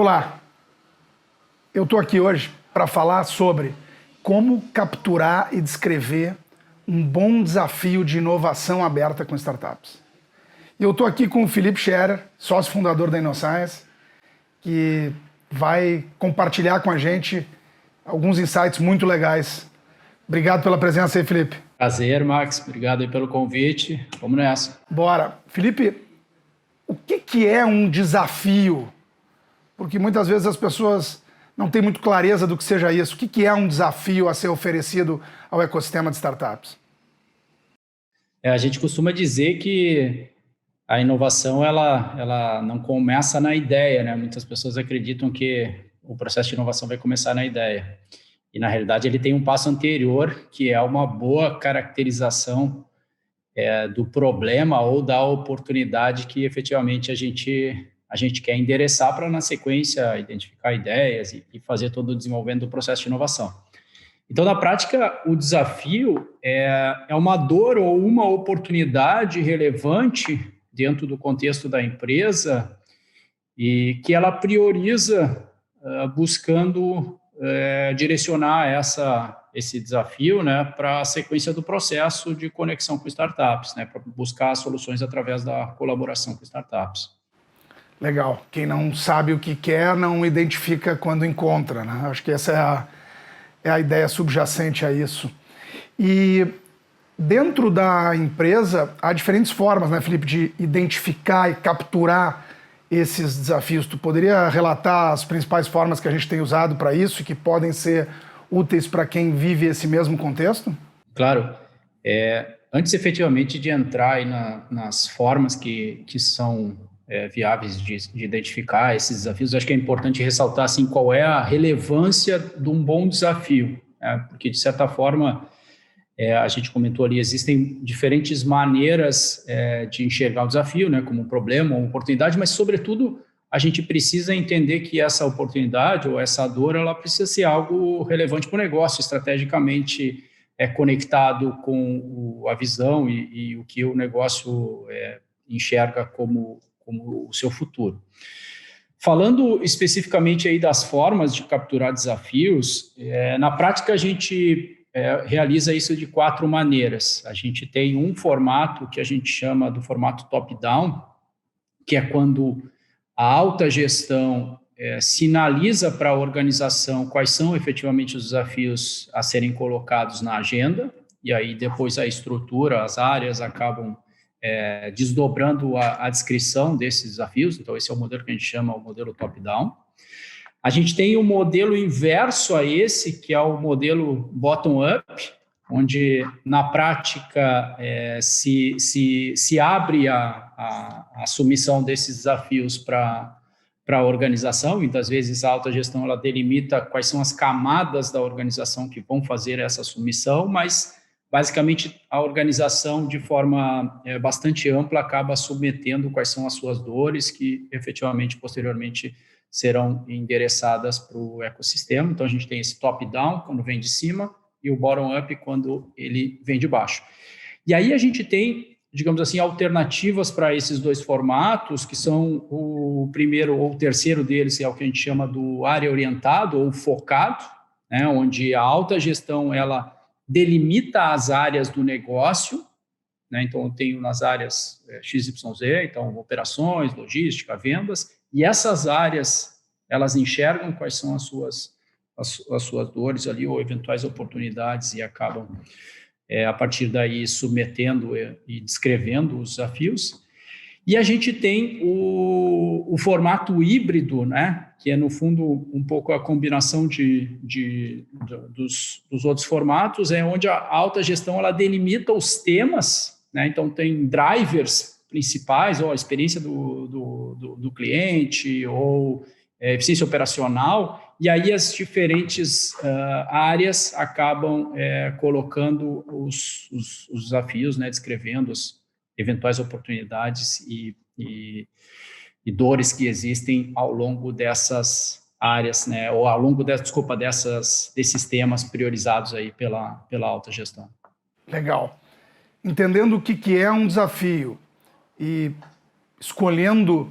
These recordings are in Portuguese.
Olá, eu estou aqui hoje para falar sobre como capturar e descrever um bom desafio de inovação aberta com startups. E eu estou aqui com o Felipe Scherer, sócio fundador da InnoScience, que vai compartilhar com a gente alguns insights muito legais. Obrigado pela presença aí, Felipe. Prazer, Max. Obrigado aí pelo convite. Vamos nessa. Bora. Felipe, o que é um desafio? Porque muitas vezes as pessoas não têm muito clareza do que seja isso. O que é um desafio a ser oferecido ao ecossistema de startups? A gente costuma dizer que a inovação ela não começa na ideia, né? Muitas pessoas acreditam que o processo de inovação vai começar na ideia. E, na realidade, ele tem um passo anterior, que é uma boa caracterização do problema ou da oportunidade que, efetivamente, a gente quer endereçar para, na sequência, identificar ideias e fazer todo o desenvolvimento do processo de inovação. Então, na prática, o desafio é uma dor ou uma oportunidade relevante dentro do contexto da empresa e que ela prioriza buscando direcionar esse desafio, né, para a sequência do processo de conexão com startups, né, para buscar soluções através da colaboração com startups. Legal. Quem não sabe o que quer não identifica quando encontra, né? Acho que essa é a ideia subjacente a isso. E dentro da empresa há diferentes formas, né, Felipe, de identificar e capturar esses desafios. Tu poderia relatar as principais formas que a gente tem usado para isso e que podem ser úteis para quem vive esse mesmo contexto? Claro. Antes, efetivamente, de entrar aí nas formas que são viáveis de identificar esses desafios, acho que é importante ressaltar assim, qual é a relevância de um bom desafio, né? Porque, de certa forma, a gente comentou ali, existem diferentes maneiras de enxergar o desafio, né, como um problema ou uma oportunidade, mas, sobretudo, a gente precisa entender que essa oportunidade ou essa dor, ela precisa ser algo relevante para o negócio, estrategicamente conectado com a visão e o que o negócio enxerga como o seu futuro. Falando especificamente aí das formas de capturar desafios, na prática a gente realiza isso de 4 maneiras. A gente tem um formato que a gente chama do formato top-down, que é quando a alta gestão sinaliza para a organização quais são efetivamente os desafios a serem colocados na agenda, e aí depois a estrutura, as áreas acabam desdobrando a descrição desses desafios. Então, esse é o modelo que a gente chama o modelo top-down. A gente tem o modelo inverso a esse, que é o modelo bottom-up, onde, na prática, se abre a submissão desses desafios para a organização. Muitas vezes, a alta gestão ela delimita quais são as camadas da organização que vão fazer essa submissão, mas, basicamente, a organização, de forma bastante ampla, acaba submetendo quais são as suas dores que, efetivamente, posteriormente, serão endereçadas para o ecossistema. Então, a gente tem esse top-down, quando vem de cima, e o bottom-up, quando ele vem de baixo. E aí a gente tem, digamos assim, alternativas para esses 2 formatos, que são o primeiro ou o terceiro deles, é o que a gente chama do área orientado ou focado, né, onde a alta gestão ela delimita as áreas do negócio, né, então eu tenho nas áreas XYZ, então operações, logística, vendas, e essas áreas, elas enxergam quais são as suas dores ali, ou eventuais oportunidades, e acabam, a partir daí, submetendo e descrevendo os desafios. E a gente tem o formato híbrido, né, que é, no fundo, um pouco a combinação dos outros formatos, onde a alta gestão ela delimita os temas, né, então tem drivers principais, ou a experiência do cliente, ou eficiência operacional, e aí as diferentes áreas acabam colocando os desafios, né, descrevendo as eventuais oportunidades e dores que existem ao longo dessas áreas, né, ou ao longo desses temas priorizados aí pela alta gestão. Legal. Entendendo o que é um desafio e escolhendo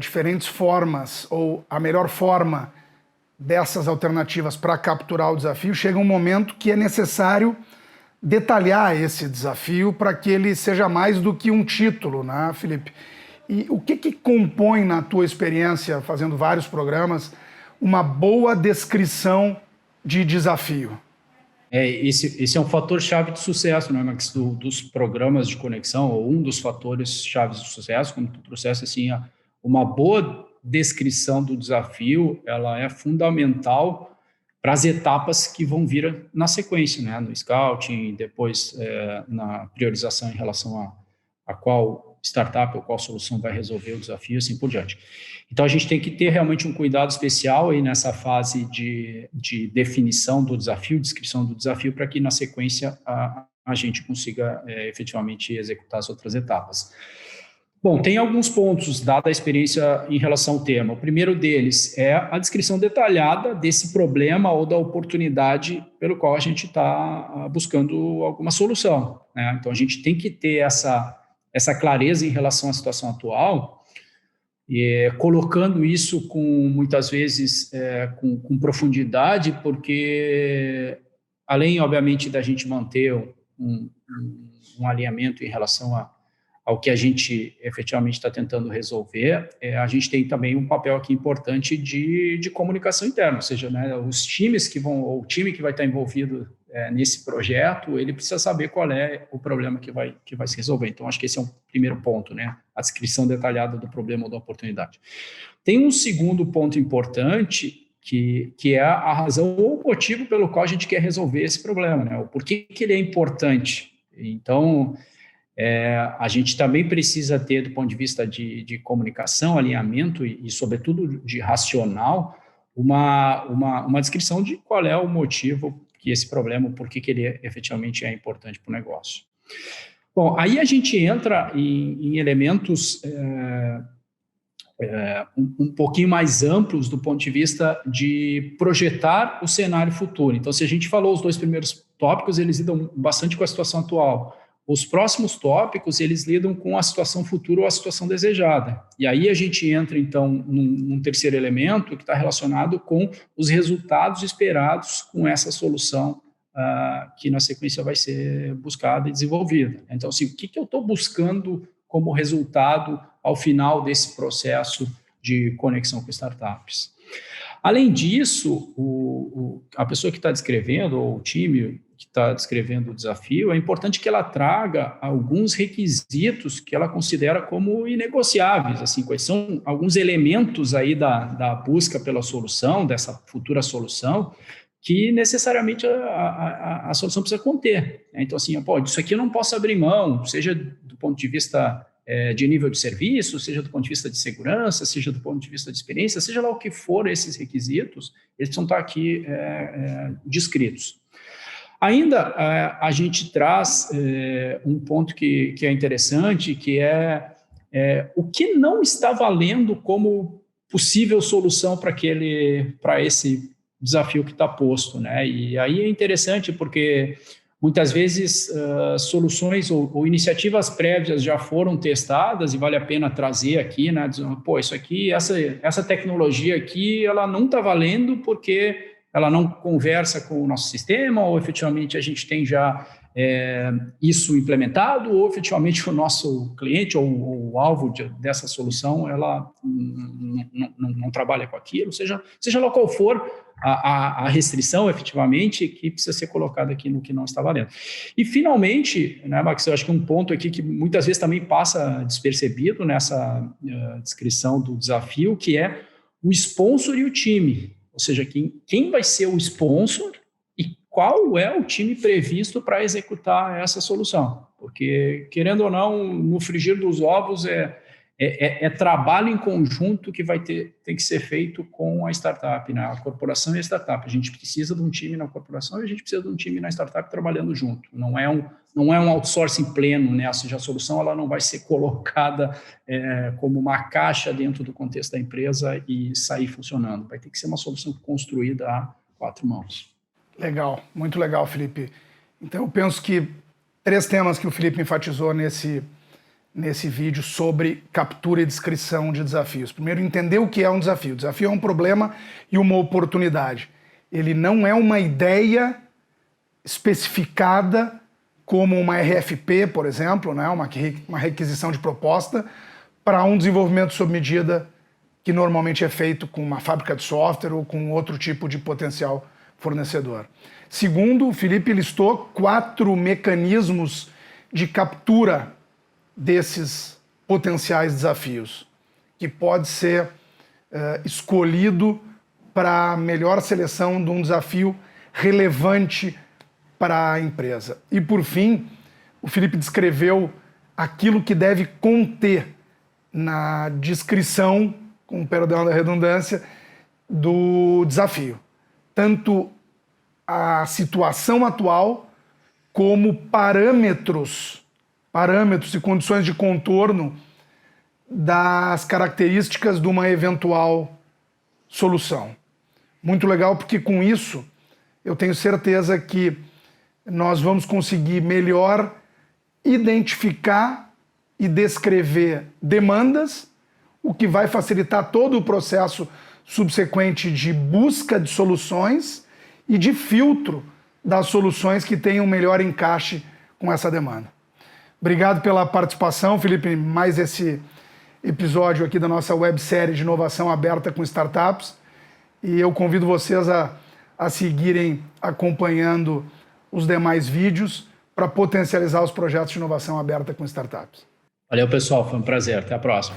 diferentes formas ou a melhor forma dessas alternativas para capturar o desafio, chega um momento que é necessário detalhar esse desafio para que ele seja mais do que um título, né, Felipe? E o que compõe, na tua experiência, fazendo vários programas, uma boa descrição de desafio? Esse é um fator-chave de sucesso, né, Max, dos programas de conexão, ou um dos fatores-chave de sucesso, como tu trouxeste, assim, uma boa descrição do desafio, ela é fundamental para as etapas que vão vir na sequência, né, no scouting, depois na priorização em relação a qual startup ou qual solução vai resolver o desafio, assim por diante. Então, a gente tem que ter realmente um cuidado especial aí nessa fase de definição do desafio, descrição do desafio, para que, na sequência, a gente consiga efetivamente executar as outras etapas. Bom, tem alguns pontos, dada a experiência em relação ao tema. O primeiro deles é a descrição detalhada desse problema ou da oportunidade pelo qual a gente está buscando alguma solução, né? Então, a gente tem que ter essa clareza em relação à situação atual, colocando isso muitas vezes com profundidade, porque além, obviamente, da gente manter um alinhamento em relação ao que a gente efetivamente está tentando resolver, a gente tem também um papel aqui importante de comunicação interna, ou seja, né, os times ou o time que vai estar envolvido nesse projeto, ele precisa saber qual é o problema que vai se resolver. Então, acho que esse é um primeiro ponto, né, a descrição detalhada do problema ou da oportunidade. Tem um segundo ponto importante, que é a razão ou o motivo pelo qual a gente quer resolver esse problema, né, o porquê que ele é importante. Então, a gente também precisa ter, do ponto de vista de comunicação, alinhamento e, sobretudo, de racional, uma descrição de qual é o motivo que esse problema, por que ele efetivamente é importante para o negócio. Bom, aí a gente entra em elementos um pouquinho mais amplos do ponto de vista de projetar o cenário futuro. Então, se a gente falou os dois primeiros tópicos, eles lidam bastante com a situação atual. Os próximos tópicos, eles lidam com a situação futura ou a situação desejada. E aí a gente entra, então, num terceiro elemento que está relacionado com os resultados esperados com essa solução que, na sequência, vai ser buscada e desenvolvida. Então, assim, o que eu estou buscando como resultado ao final desse processo de conexão com startups? Além disso, a pessoa que está descrevendo, ou o time que está descrevendo o desafio, é importante que ela traga alguns requisitos que ela considera como inegociáveis, assim, quais são alguns elementos aí da busca pela solução, dessa futura solução, que necessariamente a solução precisa conter. Então, assim, isso aqui eu não posso abrir mão, seja do ponto de vista de nível de serviço, seja do ponto de vista de segurança, seja do ponto de vista de experiência, seja lá o que for esses requisitos, eles precisam estar aqui descritos. Ainda a gente traz um ponto que é interessante, que é o que não está valendo como possível solução para esse desafio que está posto, né? E aí é interessante porque muitas vezes soluções ou iniciativas prévias já foram testadas e vale a pena trazer aqui, né? Dizendo, isso aqui, essa tecnologia aqui, ela não está valendo porque ela não conversa com o nosso sistema, ou efetivamente a gente tem já isso implementado, ou efetivamente o nosso cliente ou o alvo dessa solução, ela não trabalha com aquilo, seja lá qual for a restrição, efetivamente, que precisa ser colocada aqui no que não está valendo. E, finalmente, né, Max, eu acho que um ponto aqui que muitas vezes também passa despercebido nessa descrição do desafio, que é o sponsor e o time. Ou seja, quem vai ser o sponsor e qual é o time previsto para executar essa solução. Porque, querendo ou não, no frigir dos ovos é trabalho em conjunto que tem que ser feito com a startup, né? A corporação e a startup. A gente precisa de um time na corporação e a gente precisa de um time na startup trabalhando junto. Não é um outsourcing pleno, né? Ou seja, a solução ela não vai ser colocada como uma caixa dentro do contexto da empresa e sair funcionando. Vai ter que ser uma solução construída a 4 mãos. Legal, muito legal, Felipe. Então, eu penso que 3 temas que o Felipe enfatizou nesse vídeo sobre captura e descrição de desafios. Primeiro, entender o que é um desafio. O desafio é um problema e uma oportunidade. Ele não é uma ideia especificada como uma RFP, por exemplo, né? uma requisição de proposta para um desenvolvimento sob medida que normalmente é feito com uma fábrica de software ou com outro tipo de potencial fornecedor. Segundo, o Felipe listou 4 mecanismos de captura desses potenciais desafios, que pode ser escolhido para a melhor seleção de um desafio relevante para a empresa. E por fim, o Felipe descreveu aquilo que deve conter na descrição, com perdão da redundância, do desafio. Tanto a situação atual como parâmetros e condições de contorno das características de uma eventual solução. Muito legal, porque com isso eu tenho certeza que nós vamos conseguir melhor identificar e descrever demandas, o que vai facilitar todo o processo subsequente de busca de soluções e de filtro das soluções que tenham melhor encaixe com essa demanda. Obrigado pela participação, Felipe, mais esse episódio aqui da nossa websérie de inovação aberta com startups. E eu convido vocês a seguirem acompanhando os demais vídeos para potencializar os projetos de inovação aberta com startups. Valeu, pessoal. Foi um prazer. Até a próxima.